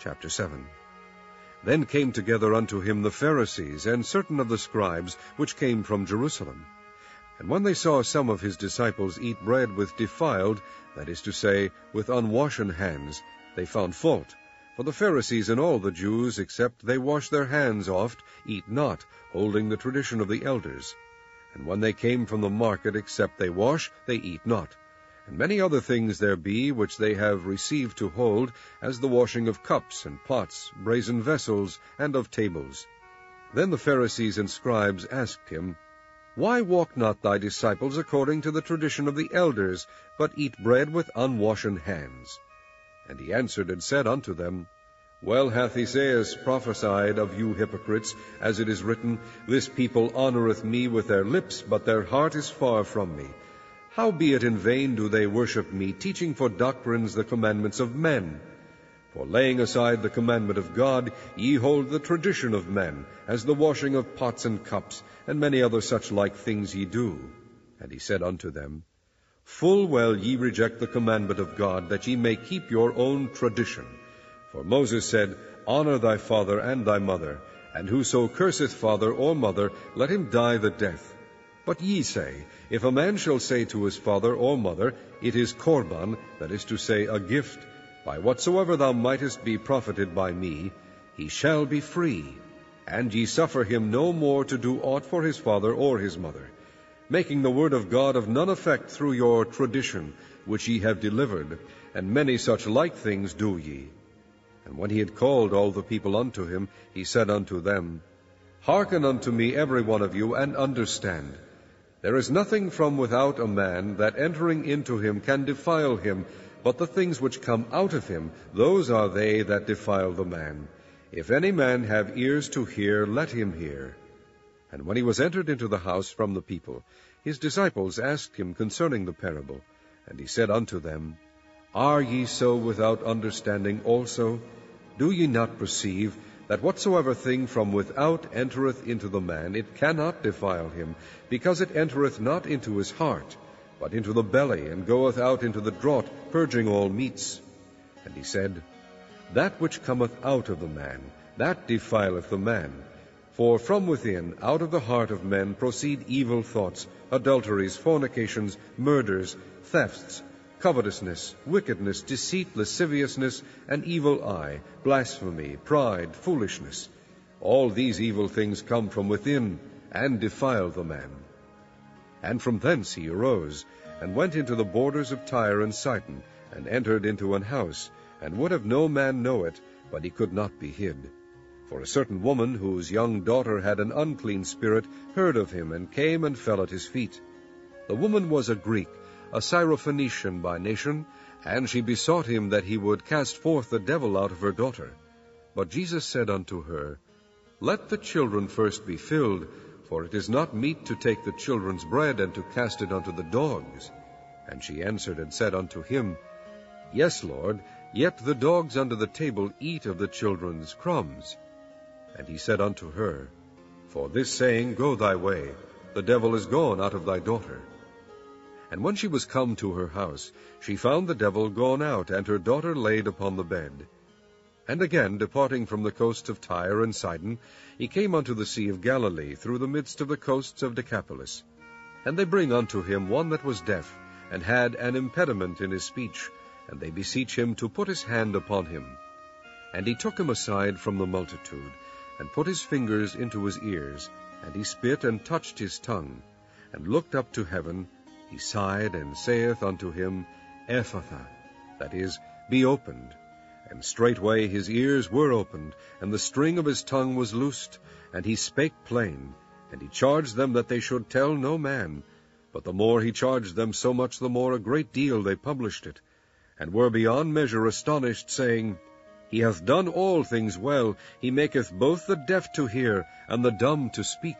Chapter 7. Then came together unto him the Pharisees, and certain of the scribes, which came from Jerusalem. And when they saw some of his disciples eat bread with defiled, that is to say, with unwashen hands, they found fault. For the Pharisees and all the Jews, except they wash their hands oft, eat not, holding the tradition of the elders. And when they came from the market, except they wash, they eat not. And many other things there be, which they have received to hold, as the washing of cups and pots, brazen vessels, and of tables. Then the Pharisees and scribes asked him, Why walk not thy disciples according to the tradition of the elders, but eat bread with unwashen hands? And he answered and said unto them, Well hath Esaias prophesied of you hypocrites, as it is written, This people honoureth me with their lips, but their heart is far from me. Howbeit in vain do they worship me, teaching for doctrines the commandments of men. For laying aside the commandment of God, ye hold the tradition of men, as the washing of pots and cups, and many other such like things ye do. And he said unto them, Full well ye reject the commandment of God, that ye may keep your own tradition. For Moses said, Honour thy father and thy mother, and whoso curseth father or mother, let him die the death. But ye say, If a man shall say to his father or mother, It is korban, that is to say, a gift, by whatsoever thou mightest be profited by me, he shall be free. And ye suffer him no more to do aught for his father or his mother, making the word of God of none effect through your tradition, which ye have delivered, and many such like things do ye. And when he had called all the people unto him, he said unto them, Hearken unto me every one of you, and understand. There is nothing from without a man that entering into him can defile him, but the things which come out of him, those are they that defile the man. If any man have ears to hear, let him hear. And when he was entered into the house from the people, his disciples asked him concerning the parable. And he said unto them, Are ye so without understanding also? Do ye not perceive that whatsoever thing from without entereth into the man, it cannot defile him, because it entereth not into his heart, but into the belly, and goeth out into the draught, purging all meats? And he said, That which cometh out of the man, that defileth the man. For from within, out of the heart of men, proceed evil thoughts, adulteries, fornications, murders, thefts, covetousness, wickedness, deceit, lasciviousness, an evil eye, blasphemy, pride, foolishness. All these evil things come from within, and defile the man. And from thence he arose, and went into the borders of Tyre and Sidon, and entered into an house, and would have no man know it, but he could not be hid. For a certain woman, whose young daughter had an unclean spirit, heard of him, and came and fell at his feet. The woman was a Greek, a Syrophoenician by nation, and she besought him that he would cast forth the devil out of her daughter. But Jesus said unto her, Let the children first be filled, for it is not meet to take the children's bread, and to cast it unto the dogs. And she answered and said unto him, Yes, Lord, yet the dogs under the table eat of the children's crumbs. And he said unto her, For this saying, go thy way, the devil is gone out of thy daughter. And when she was come to her house, she found the devil gone out, and her daughter laid upon the bed. And again, departing from the coasts of Tyre and Sidon, he came unto the sea of Galilee, through the midst of the coasts of Decapolis. And they bring unto him one that was deaf, and had an impediment in his speech, and they beseech him to put his hand upon him. And he took him aside from the multitude, and put his fingers into his ears, and he spit and touched his tongue, and looked up to heaven. He sighed, and saith unto him, Ephphatha, that is, be opened. And straightway his ears were opened, and the string of his tongue was loosed, and he spake plain. And he charged them that they should tell no man. But the more he charged them, so much the more a great deal they published it, and were beyond measure astonished, saying, He hath done all things well. He maketh both the deaf to hear, and the dumb to speak.